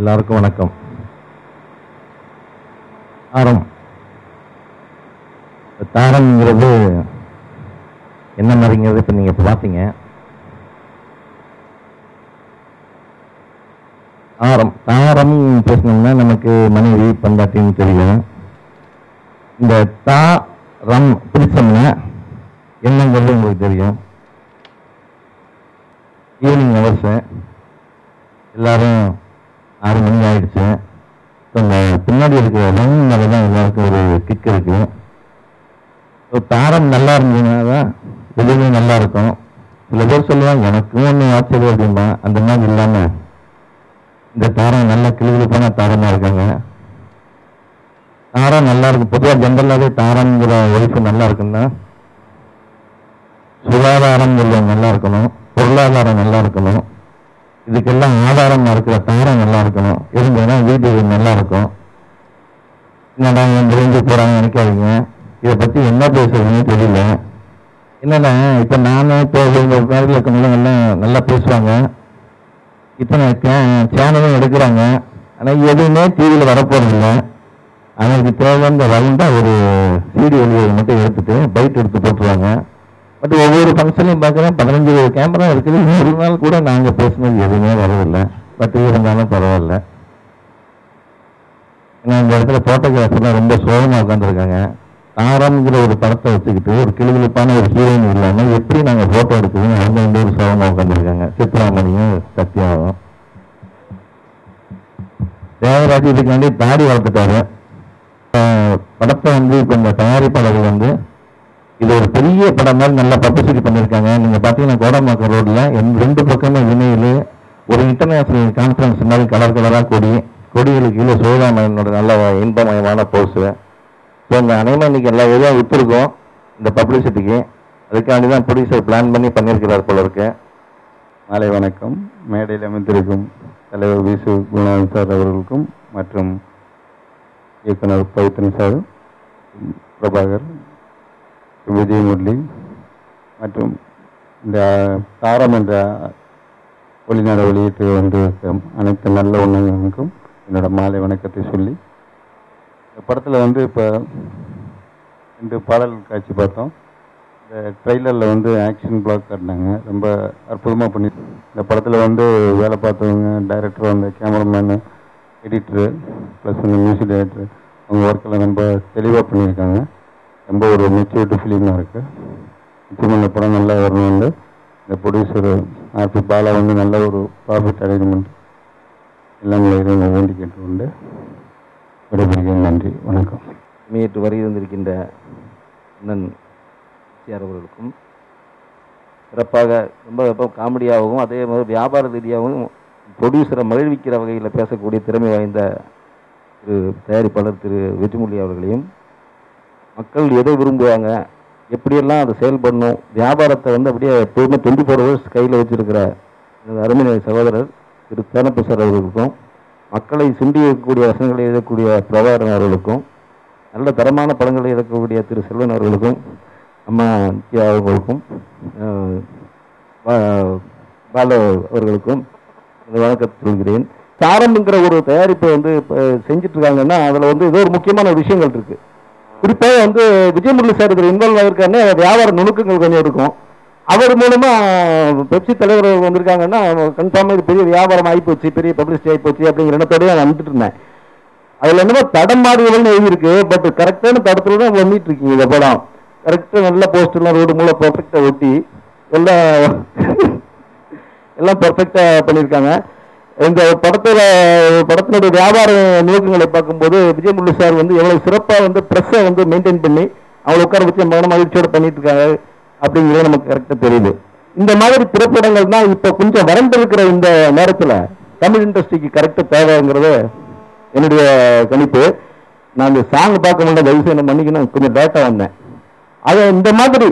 எல்லாருக்கும் வணக்கம். தாரம்ங்கிறது என்ன மாதிரிங்கிறது இப்போ நீங்கள் இப்போ பார்த்தீங்க. தாரம் பேசணும்னா நமக்கு மனைவி பந்தாட்டின்னு தெரியும். இந்த ரம் பிடிச்சோம்னா என்னங்கிறது உங்களுக்கு தெரியும். ஈவினிங் ஹவர்ஸு எல்லாரும் 6 மணி ஆயிடுச்சு. இந்த பின்னாடி இருக்கிற ரன் மேலே தான் எல்லாருக்கும் ஒரு கிக் இருக்கு. தாரம் நல்லா இருந்ததுன்னா தான் எதுவுமே நல்லா இருக்கும். சில பேர் சொல்லுவாங்க எனக்கும் ஒன்று ஆச்சரியம் அப்படின்னா, அந்த மாதிரி இல்லாமல் இந்த தாரம் நல்ல கிளிகிழிப்பான தாரமாக இருக்காங்க. தாரம் நல்லா இருக்கும். பொதுவாக ஜென்ரலாகவே தாரங்கிற ஒய்ஃபு நல்லா இருக்குன்னா சுகாதாரம் நல்லா இருக்கணும், பொருளாதாரம் நல்லா இருக்கணும், இதுக்கெல்லாம் ஆதாரமா இருக்கிற தாரம் நல்லா இருக்கணும். இருந்ததுன்னா வீடு நல்லா இருக்கும். என்னடா விரைந்து போறாங்க நினைக்காதீங்க. இதை பத்தி என்ன பேசுறதுன்னு தெரியல. என்னன்னா இப்ப நானே இப்போ பேரில் இருக்கவங்களும் எல்லாம் நல்லா பேசுவாங்க. இத்தனை சேனலும் எடுக்கிறாங்க. ஆனா எதுவுமே டிவியில் வரப்போறதில்லை. அவங்களுக்கு தேவை இந்த ரவுண்டா ஒரு சிடி ஒளியை மட்டும் எடுத்துட்டு பைட் எடுத்து போட்டுருவாங்க. பட் ஒவ்வொரு ஃபங்க்ஷனையும் பார்க்குறேன் 15 கேமரா இருக்குது. ஒரு நாள் கூட நாங்கள் பேசுனது எதுவுமே வரதில்லை. பட் இருந்தாலும் பரவாயில்ல. ஏன்னா இந்த இடத்துல ஃபோட்டோகிராஃபர்லாம் ரொம்ப சோகமாக உட்காந்துருக்காங்க. தாரம்ங்கிற ஒரு படத்தை வச்சுக்கிட்டு ஒரு கிளுகிழிப்பான ஒரு ஹீரோயின் இல்லாமல் எப்படி நாங்கள் ஃபோட்டோ எடுக்குதுன்னு அவங்க வந்து ஒரு சோகமாக உட்காந்துருக்காங்க. சித்ராமணியும் சத்யாவும். தேவராஜ் இதுக்காண்டி தாடி வளர்த்துட்டாரு. படத்தை வந்து இப்போ இந்த தயாரிப்பாளர்கள் வந்து இது ஒரு பெரிய படம் மாதிரி நல்லா பப்ளிசிட்டி பண்ணியிருக்காங்க. நீங்கள் பார்த்தீங்கன்னா கோடம்பாக்கம் ரோடில் 2 பக்கமே வினையில் ஒரு இன்டர்நேஷனல் கான்ஃபரன்ஸ் மாதிரி கலர் கலராக கொடிகளுக்கு கீழே சிவகாமனோட நல்ல இன்பமயமான போஸ்ட்டு. ஸோ இந்த அனைவரும் இன்னைக்கு எல்லா ஏரியாவும் விற்றுருக்கோம் இந்த பப்ளிசிட்டிக்கு. அதுக்காண்டி தான் ப்ரொடியூசர் பிளான் பண்ணியிருக்கிறார் போல இருக்கு. மாலை வணக்கம். மேடையில் அமைந்திருக்கும் தலைவர் வி. குணநாதன் சார் அவர்களுக்கும் மற்றும் இயக்குனர் பவித்ரன் சார், பிரபாகர், விஜய் முரளி மற்றும் இந்த தாரம் என்ற ஒளிநாட வெளியீட்டு வந்து அனைத்து நல்ல உணவுகளுக்கும் என்னோட மாலை வணக்கத்தை சொல்லி, இந்த படத்தில் வந்து இப்போ 2 பாடல் காட்சி பார்த்தோம். இந்த ட்ரெய்லரில் வந்து ஆக்ஷன் பிளாக் காட்டினாங்க. ரொம்ப அற்புதமாக பண்ணி இந்த படத்தில் வந்து வேலை பார்த்தவங்க, டைரக்டர், அந்த கேமராமேனு, எடிட்டரு ப்ளஸ் வந்து மியூசிக் டைரக்டர், அவங்க ஒர்க்கெல்லாம் ரொம்ப தெளிவாக பண்ணியிருக்காங்க. ரொம்ப ஒரு மெச்சூரிட்டி ஃபிலிமாக இருக்குது. நிச்சயமாக இந்த படம் நல்லா வரணும். வந்து இந்த ப்ரொடியூசர் ஆர்பி பாலா வந்து நல்ல ஒரு ப்ராஃபிட் அரேஞ்ச்மெண்ட் எல்லாம் வேண்டி கேட்டுக்கொண்டு விடைபெறுகிறேன். நன்றி, வணக்கம். மீட்டு வருகை வந்திருக்கின்ற அண்ணன் சிஆர் அவர்களுக்கும் சிறப்பாக ரொம்ப காமெடியாகவும் அதே மாதிரி வியாபார ரீதியாகவும் ப்ரொடியூசரை மகிழ்விக்கிற வகையில் பேசக்கூடிய திறமை வாய்ந்த திரு தயாரிப்பாளர் திரு வெற்றிமொழி அவர்களையும், மக்கள் எதை விரும்புவாங்க, எப்படியெல்லாம் அதை செயல்படணும், வியாபாரத்தை வந்து அப்படியே எப்போதுமே 24 ஹவர்ஸ் கையில் வச்சிருக்கிற அருமை சகோதரர் திரு தேனப்ப சார் அவர்களுக்கும், மக்களை சிண்டி வைக்கக்கூடிய வசனங்களை எழுதக்கூடிய பிரபாகரன் அவர்களுக்கும், நல்ல தரமான படங்களை எழுதக்கூடிய திரு செல்வன் அவர்களுக்கும், அம்மா நித்யா அவர்களுக்கும், பால அவர்களுக்கும் வணக்கத்தை சொல்கிறேன். தாரம்ங்கிற ஒரு தயாரிப்பை வந்து செஞ்சுட்டு இருக்காங்கன்னா அதில் வந்து ஏதோ ஒரு முக்கியமான விஷயங்கள் இருக்கு. குறிப்பாக வந்து விஜய் முரளி சார் இதில் இன்வால்வ் ஆகிருக்காருன்னா வியாபார நுணுக்கங்கள் கொஞ்சம் இருக்கும். அவர் மூலமா பெப்சி தலைவர் வந்திருக்காங்கன்னா கன்ஃபார்மாக இது பெரிய வியாபாரம் ஆகிப்போச்சு, பெரிய பப்ளிசிட்டி ஆகிப்போச்சு அப்படிங்கிற எண்ணத்தோடய நான் வந்துட்டு இருந்தேன். அதில் என்னமோ தடம் மாறுதல்னு எழுதியிருக்கு. பட் கரெக்டான தடத்துல தான் வந்துட்டு இருக்கீங்க. இந்த படம் கரெக்டாக நல்ல போஸ்டர்லாம் ரோடு மூலம் பர்ஃபெக்டாக ஒட்டி எல்லாம் பர்ஃபெக்டாக பண்ணியிருக்காங்க. இந்த படத்தினுடைய வியாபார நோக்கங்களை பார்க்கும்போது விஜய் முரளி சார் வந்து எவ்வளவு சிறப்பாக வந்து ப்ரெஸ்ஸை வந்து மெயின்டைன் பண்ணி அவங்களை உட்கார வச்சு மன மகிழ்ச்சியோட பண்ணிட்டு இருக்காங்க அப்படிங்கிறது நமக்கு கரெக்டாக தெரியுது. இந்த மாதிரி திரைப்படங்கள் தான் இப்போ கொஞ்சம் வறண்டு இருக்கிற இந்த நேரத்தில் தமிழ் இண்டஸ்ட்ரிக்கு கரெக்டாக தேவைங்கிறது என்னுடைய கணிப்பு. நான் இந்த சாங் பார்க்க முடியல, தயவுசெய்து என்ன மன்னிக்கணும், கொஞ்சம் டேட்டா வந்தேன். அதை இந்த மாதிரி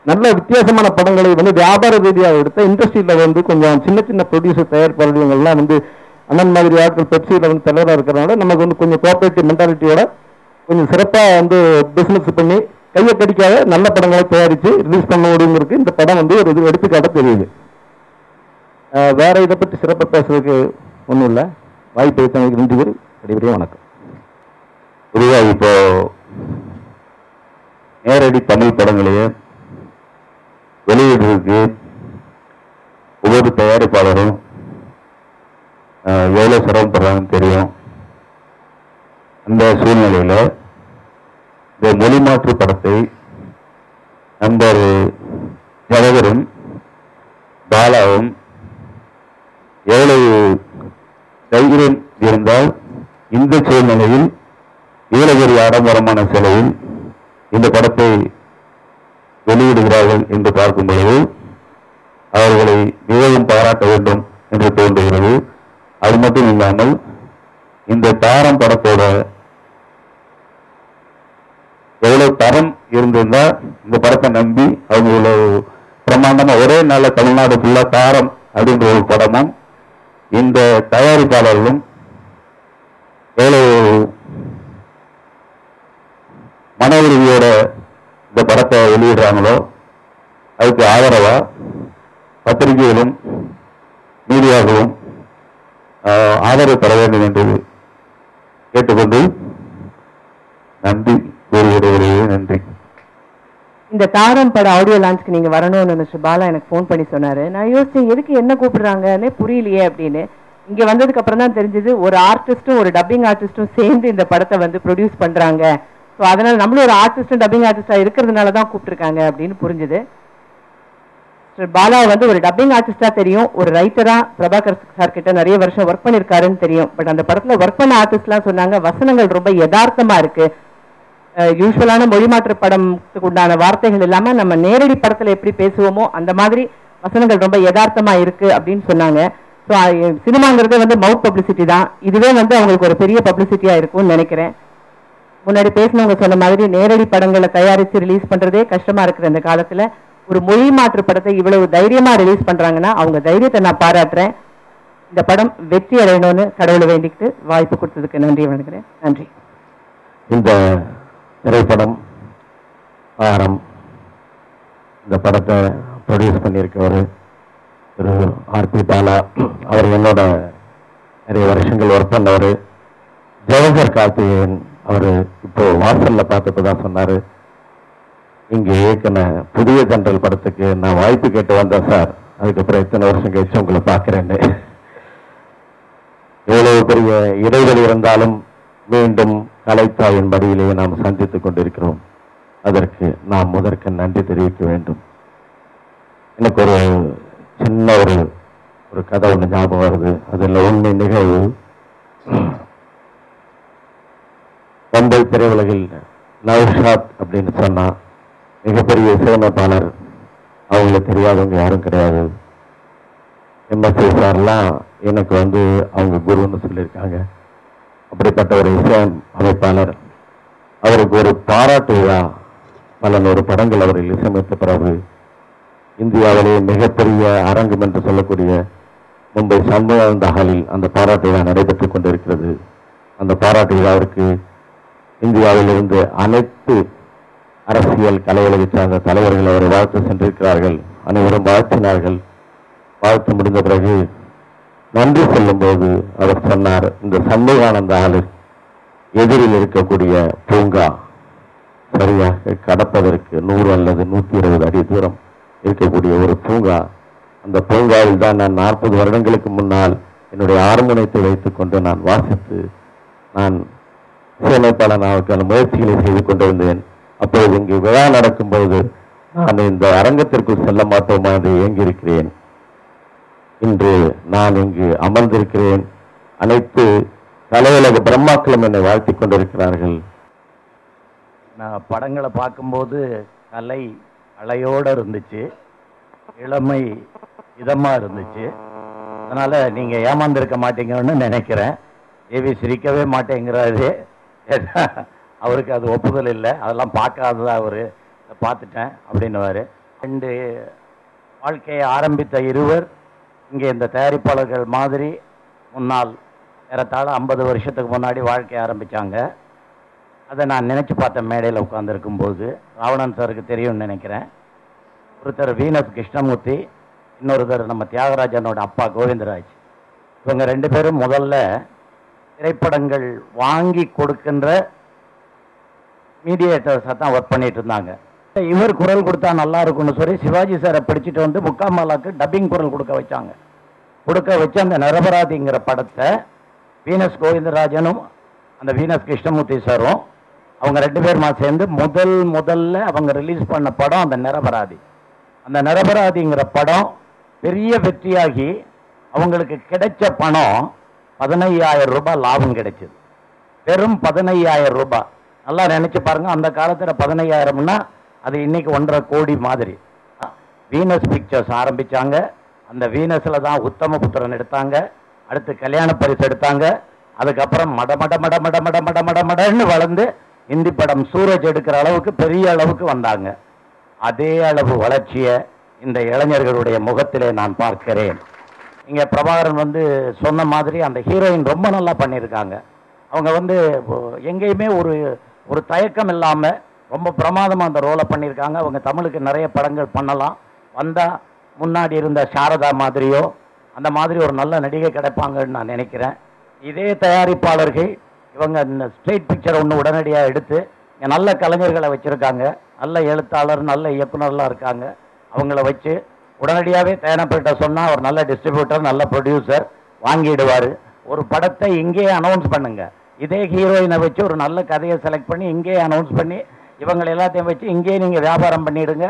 நல்ல வித்தியாசமான படங்களை வந்து வியாபார ரீதியாக எடுத்த இண்டஸ்ட்ரியில் வந்து கொஞ்சம் சின்ன சின்ன ப்ரொடியூசர் தயாரிப்பாளர்கள்லாம் வந்து அண்ணன் மாதிரி ஆட்கள் பெப்சியில் வந்து தலைவராக இருக்கிறனால நமக்கு வந்து கொஞ்சம் கோஆபரேட்டிவ் மென்டாலிட்டியோட கொஞ்சம் சிறப்பாக வந்து பிஸ்னஸ் பண்ணி கையை கடிக்காத நல்ல படங்களை தயாரித்து ரிலீஸ் பண்ண முடியுங்கிறது இந்த படம் வந்து ஒரு இது எடுத்துக்காட்ட தெரியுது. வேற இதை பற்றி சிறப்பாக பேசுறதுக்கு ஒன்றும் இல்லை. வாய்ப்பு எனக்கு நன்றி கூறி விடைபெறுகிறேன். வணக்கம். பொதுவாக இப்போ நேரடி தமிழ் படங்களையே வெளியிடுறதுக்கு ஒவ்வொரு தயாரிப்பாளரும் எவ்வளோ சிரமப்படுறாங்கன்னு தெரியும். அந்த சூழ்நிலையில் இந்த மொழி மாற்று படத்தை நண்பர் ஜவஹரும் பாலாவும் எவ்வளவு தைரியம் இருந்தால் இந்த சூழ்நிலையில் இவ்வளவு பெரிய ஆடம்பரமான செலவில் இந்த படத்தை வெளியிடுகிறார்கள் என்று பார்க்கும் பொழுது அவர்களை மிகவும் பாராட்ட வேண்டும் என்று தோன்றுகிறது. அது மட்டும் இல்லாமல் இந்த தாரம் படத்தோட எவ்வளவு தரம் இருந்திருந்தா இந்த படத்தை நம்பி அவங்க இவ்வளவு பிரமாண்டமா ஒரே நாள்ல தமிழ்நாடு ஃபுல்லா தாரம் அப்படின்ற ஒரு படமும் இந்த தயாரிப்பாளர்களும் எவ்வளவு மன உறுதியோட இந்த படத்தை வெளியிடுறாங்களோ அதுக்கு ஆதரவா பத்திரிகைகளும் மீடியாக்களும் ஆதரவு தர வேண்டும் என்று கேட்டுக்கொண்டு நன்றி கூறுகிறவர்களே நன்றி. இந்த தாரம் பட ஆடியோ லான்ச்க்கு நீங்க வரணும்னு நினைச்சு பாலா எனக்கு ஃபோன் பண்ணி சொன்னாரு. நான் யோசிச்சேன் எதுக்கு என்ன கூப்பிடுறாங்கன்னு புரியலையே அப்படின்னு. இங்க வந்ததுக்கு அப்புறம் தான் தெரிஞ்சது ஒரு ஆர்டிஸ்டும் ஒரு டப்பிங் ஆர்டிஸ்டும் சேர்ந்து இந்த படத்தை வந்து ப்ரொடியூஸ் பண்றாங்க. ஸோ அதனால நம்மளும் ஒரு ஆர்டிஸ்டும் டப்பிங் ஆர்டிஸ்டா இருக்கிறதுனால தான் கூப்பிட்டுருக்காங்க அப்படின்னு புரிஞ்சுது. பாலா வந்து ஒரு டப்பிங் ஆர்டிஸ்டா தெரியும், ஒரு ரைட்டரா பிரபாகர் சார் கிட்ட நிறைய வருஷம் ஒர்க் பண்ணிருக்காருன்னு தெரியும். பட் அந்த படத்துல ஒர்க் பண்ண ஆர்டிஸ்ட்லாம் சொன்னாங்க வசனங்கள் ரொம்ப யதார்த்தமா இருக்கு, யூஸ்வலான மொழி மாற்று படத்துக்கு உண்டான வார்த்தைகள் இல்லாம நம்ம நேரடி படத்துல எப்படி பேசுவோமோ அந்த மாதிரி வசனங்கள் ரொம்ப யதார்த்தமா இருக்கு அப்படின்னு சொன்னாங்க. ஸோ சினிமாங்கிறது வந்து மவுத் பப்ளிசிட்டி தான், இதுவே வந்து அவங்களுக்கு ஒரு பெரிய பப்ளிசிட்டியா இருக்கும்னு நினைக்கிறேன். முன்னாடி பேசினவங்க சொன்ன மாதிரி நேரடி படங்களை தயாரித்து ரிலீஸ் பண்றதே கஷ்டமா இருக்கிற இந்த காலத்துல ஒரு மொழி மாற்று படத்தை இவ்வளவு தைரியமா ரிலீஸ் பண்றாங்கன்னா அவங்க தைரியத்தை நான் பாராட்டுறேன். இந்த படம் வெற்றி அடையணும்னு கடவுளை வேண்டிக்கிட்டு வாய்ப்பு கொடுத்ததுக்கு நன்றி வணங்குறேன். நன்றி. இந்த திரைப்படம் ஆரம் இந்த படத்தை ப்ரொடியூஸ் பண்ணியிருக்கவர் திரு ஆர்பி பாலா. அவர் என்னோட நிறைய வருஷங்கள் ஒர்க் பண்ணவர். ஜவஹர் கார்த்திகேயன் அவர் இப்போ வாசல்ல பார்த்துட்டு தான் சொன்னாரு, இங்க இயக்குன புதிய ஜெனரல் படத்துக்கு நான் வாய்ப்பு கேட்டு வந்தேன் சார், அதுக்கப்புறம் எத்தனை வருஷம் கழிச்சு உங்களை பார்க்கிறேன்னு. எவ்வளவு பெரிய இடைவெளி இருந்தாலும் மீண்டும் கலைத்தாயின் படியிலேயே நாம் சந்தித்துக் கொண்டிருக்கிறோம். அதற்கு நாம் முதற்க நன்றி தெரிவிக்க வேண்டும். எனக்கு ஒரு சின்ன ஒரு கதை ஒன்று ஞாபகம் வருது. அதில் உண்மை நிகழ்வு. மும்பை திரையுலகில் நௌஷாத் அப்படின்னு சொன்னா மிகப்பெரிய இசையமைப்பாளர், அவங்கள தெரியாதவங்க யாரும் கிடையாது. எம்எஸ்சி சார்லாம் எனக்கு வந்து அவங்க குருன்னு சொல்லியிருக்காங்க. அப்படிப்பட்ட ஒரு இசை அமைப்பாளர். அவருக்கு ஒரு பாராட்டு விழா பல 100 படங்கள் அவர்கள் இசையமைத்த பிறகு இந்தியாவிலேயே மிகப்பெரிய அரங்கம் என்று சொல்லக்கூடிய மும்பை சண்முகானந்த ஹாலில் அந்த பாராட்டு விழா நடைபெற்றுக் கொண்டிருக்கிறது. அந்த பாராட்டு விழாவிற்கு இந்தியாவிலிருந்து அனைத்து அரசியல் கலையுலகை சார்ந்த தலைவர்கள் அவரை வாழ்த்து சென்றிருக்கிறார்கள். அனைவரும் வாழ்த்தினார்கள். வாழ்த்து முடிந்த பிறகு நன்றி சொல்லும் போது அவர் சொன்னார், இந்த சண்முகானந்த ஹாலில் எதிரில் இருக்கக்கூடிய பூங்கா சரியாக கடப்பதற்கு 100 அல்லது 120 அடி தூரம் இருக்கக்கூடிய ஒரு பூங்கா. அந்த பூங்காவில் தான் நான் 40 வருடங்களுக்கு முன்னால் என்னுடைய ஆர்மோனியத்தை வைத்துக் கொண்டு நான் வாசித்து நான் இசையமைப்பாளனுக்கான முயற்சிகளை செய்து கொண்டிருந்தேன். அப்பொழுது இங்கு விழா நடக்கும்போது நான் இந்த அரங்கத்திற்குள் செல்ல மாட்டோமா என்று இயங்கியிருக்கிறேன். இன்று நான் இங்கு அமர்ந்திருக்கிறேன். அனைத்து கலையுலக பிரம்மாக்களும் என்னை வாழ்த்திக் கொண்டிருக்கிறார்கள். நான் படங்களை பார்க்கும்போது கலை அலையோடு இருந்துச்சு, இளமை இதமாக இருந்துச்சு. அதனால் நீங்கள் ஏமாந்துருக்க மாட்டீங்கன்னு நினைக்கிறேன். தேவி சிரிக்கவே மாட்டேங்கிறாரு, அவருக்கு அது ஒப்புதல் இல்லை, அதெல்லாம் பார்க்காததா அவர் பார்த்துட்டேன் அப்படின்னுவார். 2 வாழ்க்கையை ஆரம்பித்த இருவர் இங்கே இந்த தயாரிப்பாளர்கள் மாதிரி முன்னால் ஏறத்தாழ 50 வருஷத்துக்கு முன்னாடி வாழ்க்கையை ஆரம்பித்தாங்க. அதை நான் நினச்சி பார்த்தேன் மேடையில் உட்காந்துருக்கும்போது. ராவணன் சாருக்கு தெரியும்னு நினைக்கிறேன். ஒருத்தர் வீனஸ் கிருஷ்ணமூர்த்தி, இன்னொருத்தர் நம்ம தியாகராஜனோட அப்பா கோவிந்தராஜ். இவங்க 2 பேரும் முதல்ல திரைப்படங்கள் வாங்கி கொடுக்கின்ற மீடியேட்டர்ஸாக தான் ஒர்க் பண்ணிட்டு இருந்தாங்க. இவர் குரல் கொடுத்தா நல்லா இருக்கும்னு சொல்லி சிவாஜி சாரை பிடிச்சிட்டு வந்து முக்காமாலாக்கு டப்பிங் குரல் கொடுக்க வச்சாங்க. கொடுக்க வச்சு அந்த நிரபராதிங்கிற படத்தை வீனஸ் கோவிந்தராஜனும் அந்த வீனஸ் கிருஷ்ணமூர்த்தி சாரும் அவங்க 2 பேருமா சேர்ந்து முதல்ல அவங்க ரிலீஸ் பண்ண படம் அந்த நிரபராதி. அந்த நிரபராதிங்கிற படம் பெரிய வெற்றியாகி அவங்களுக்கு கிடைச்ச பணம் 15,000 ரூபாய் லாபம் கிடைச்சது. வெறும் 15,000 ரூபாய். நல்லா நினைச்சு பாருங்க, அந்த காலத்தில் 15,000ம்னா அது இன்னைக்கு 1.5 கோடி மாதிரி. வீனஸ் பிக்சர்ஸ் ஆரம்பிச்சாங்க. அந்த வீனஸ்ல தான் உத்தமபுத்திரன் எடுத்தாங்க. அடுத்து கல்யாண பரிசு எடுத்தாங்க. அதுக்கப்புறம் மடன்னு வளர்ந்து இந்தி படம் சூரஜ் எடுக்கிற அளவுக்கு பெரிய அளவுக்கு வந்தாங்க. அதே அளவு வளர்ச்சியை இந்த இளைஞர்களுடைய முகத்திலே நான் பார்க்கிறேன். இங்க பிரபாகரன் வந்து சொன்ன மாதிரி அந்த ஹீரோயின் ரொம்ப நல்லா பண்ணியிருக்காங்க. அவங்க வந்து எங்கேயுமே ஒரு தயக்கம் இல்லாம ரொம்ப பிரமாதமா அந்த ரோலை பண்ணியிருக்காங்க. அவங்க தமிழுக்கு நிறைய படங்கள் பண்ணலாம். வந்தா முன்னாடி இருந்த சாரதா மாதிரியோ அந்த மாதிரி ஒரு நல்ல நடிகை கிடைப்பாங்கன்னு நான் நினைக்கிறேன். இதே தயாரிப்பாளர்கள் இவங்க ஸ்ட்ரெயிட் பிக்சர் ஒன்று உடனடியாக எடுத்து இங்கே நல்ல கலைஞர்களை வச்சுருக்காங்க. நல்ல எழுத்தாளர், நல்ல இயக்குனர்லாம் இருக்காங்க. அவங்கள வச்சு உடனடியாகவே தயாரிப்பிட்ட சொன்னால் ஒரு நல்ல டிஸ்ட்ரிபியூட்டர், நல்ல ப்ரொடியூசர் வாங்கிடுவார். ஒரு படத்தை இங்கேயே அனௌன்ஸ் பண்ணுங்க. இதே ஹீரோயினை வச்சு ஒரு நல்ல கதையை செலக்ட் பண்ணி இங்கேயே அனௌன்ஸ் பண்ணி இவங்களை எல்லாத்தையும் வச்சு இங்கேயே நீங்கள் வியாபாரம் பண்ணிடுங்க.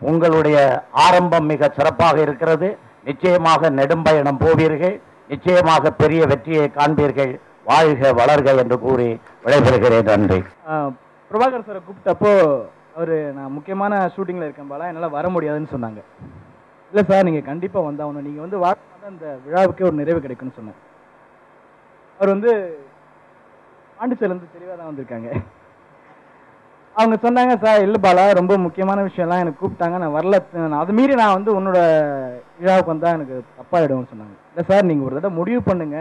உங்களுடைய ஆரம்பம் மிக சிறப்பாக இருக்கிறது. நிச்சயமாக நெடும்பயணம் போவீர்கள். நிச்சயமாக பெரிய வெற்றியை காண்பீர்கள். வாழ்க வளர்க என்று கூறி விடைபெறுகிறேன். நன்றி. பிரபாகர் சாரை கூப்பிட்டப்போ அவர் நான் முக்கியமான ஷூட்டிங்கில் இருக்கேன் பாலா, என்னால் வர முடியாதுன்னு சொன்னாங்க. இல்லை சார், நீங்கள் கண்டிப்பாக வந்தாகணும், நீங்கள் வந்து வாக்கினா தான் இந்த விழாவுக்கே ஒரு நிறைவு கிடைக்கும்னு சொன்னேன். அவர் வந்து பாண்டிச்சேரிலேருந்து தெளிவாக தான் வந்திருக்காங்க. அவங்க சொன்னாங்க, சார் இல்லை பாலா, ரொம்ப முக்கியமான விஷயம்லாம் எனக்கு கூப்பிட்டாங்க, நான் வரல, அது மீறி நான் வந்து உன்னோட விழாவுக்கு வந்தால் எனக்கு தப்பாகிடும்னு சொன்னாங்க. இல்லை சார், நீங்கள் ஒரு தடவை முடிவு பண்ணுங்க,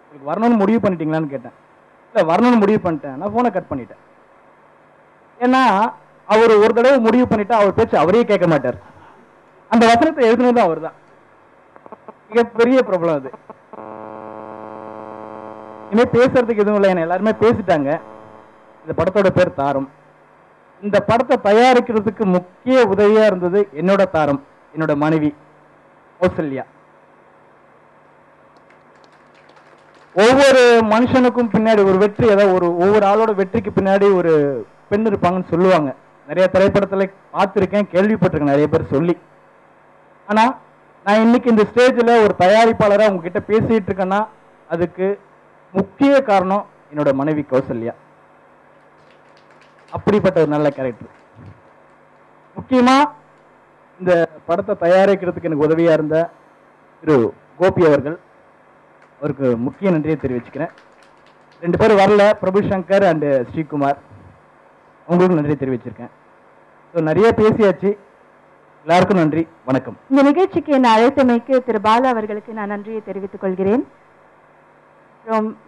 உங்களுக்கு வரணும்னு முடிவு பண்ணிட்டீங்களான்னு கேட்டேன். இல்லை, வரணும்னு முடிவு பண்ணிட்டேன். நான் ஃபோனை கட் பண்ணிட்டேன். ஏன்னா அவர் ஒரு தடவை முடிவு பண்ணிட்டா அவர் பேச்சு அவரே கேட்க மாட்டார். அந்த வசனத்தை எழுதுனதும் அவர் தான். மிகப்பெரிய ப்ராப்ளம் அது. இனிமே பேசுறதுக்கு எதுவும் இல்லை, என்ன எல்லாருமே பேசிட்டாங்க. இந்த படத்தோட பேர் தாரம். இந்த படத்தை தயாரிக்கிறதுக்கு முக்கிய உதவியா இருந்தது என்னோட தாரம், என்னோட மனைவி கௌசல்யா. ஒவ்வொரு மனுஷனுக்கும் பின்னாடி ஒரு வெற்றி, ஏதாவது ஒவ்வொரு ஆளோட வெற்றிக்கு பின்னாடி ஒரு பெண் இருப்பாங்கன்னு சொல்லுவாங்க. நிறைய திரைப்படத்துல பார்த்துருக்கேன், கேள்விப்பட்டிருக்கேன் நிறைய பேர் சொல்லி. ஆனா நான் இன்னைக்கு இந்த ஸ்டேஜ்ல ஒரு தயாரிப்பாளரை உங்ககிட்ட பேசிட்டு இருக்கேன்னா அதுக்கு முக்கிய காரணம் என்னோட மனைவி கௌசல்யா. அப்படிப்பட்ட ஒரு நல்ல கேரக்டர். முக்கியமா இந்த படத்தை தயாரிக்கிறதுக்கு எனக்கு உதவியா இருந்த திரு கோபி அவர்கள், அவருக்கு முக்கிய நன்றியை தெரிவிச்சுக்கிறேன். 2 பேரும் வரல, பிரபு சங்கர் அண்ட் ஸ்ரீகுமார், அவங்களுக்கும் நன்றி தெரிவிச்சிருக்கேன். நிறைய பேசியாச்சு. எல்லாருக்கும் நன்றி, வணக்கம். இந்த நிகழ்ச்சிக்கு என்னை அழைத்தமைக்கு திரு பாலா அவர்களுக்கு நான் நன்றியை தெரிவித்துக் கொள்கிறேன்.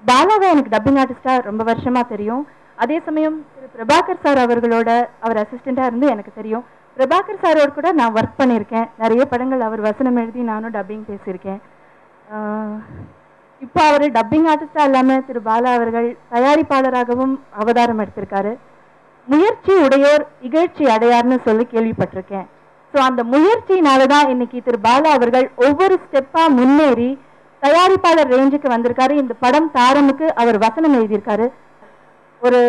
பாலாவை எனக்கு டப்பிங் ஆர்டிஸ்டா ரொம்ப வருஷமா தெரியும். அதே சமயம் திரு பிரபாகர் சார் அவர்களோட அவர் அசிஸ்டண்டா இருந்து எனக்கு தெரியும். பிரபாகர் சாரோட கூட நான் ஒர்க் பண்ணியிருக்கேன். நிறைய படங்கள் அவர் வசனம் எழுதி நானும் டப்பிங் பேசியிருக்கேன். இப்போ அவர் டப்பிங் ஆர்டிஸ்டா இல்லாம திரு பாலா அவர்கள் தயாரிப்பாளராகவும் அவதாரம் எடுத்திருக்காரு. முயற்சி உடையோர் இகழ்ச்சி அடையார்னு சொல்லி கேள்விப்பட்டிருக்கேன். ஸோ அந்த முயற்சியினாலதான் இன்னைக்கு திரு பாலா அவர்கள் ஒவ்வொரு ஸ்டெப்பா முன்னேறி தயாரிப்பாளர் ரேஞ்சுக்கு வந்திருக்காரு. இந்த படம் தாரமுக்கு அவர் வசனம் எழுதியிருக்காரு. ஒரு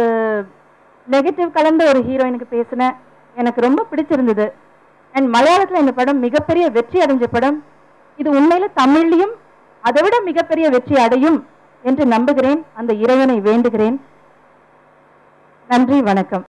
நெகட்டிவ் கலந்த ஒரு ஹீரோயினுக்கு பேசின எனக்கு ரொம்ப பிடிச்சிருந்தது. அண்ட் மலையாளத்துல இந்த படம் மிகப்பெரிய வெற்றி அடைஞ்ச படம். இது உண்மையில தமிழ்லையும் அதை விட மிகப்பெரிய வெற்றி அடையும் என்று நம்புகிறேன். அந்த இறைவனை வேண்டுகிறேன். நன்றி, வணக்கம்.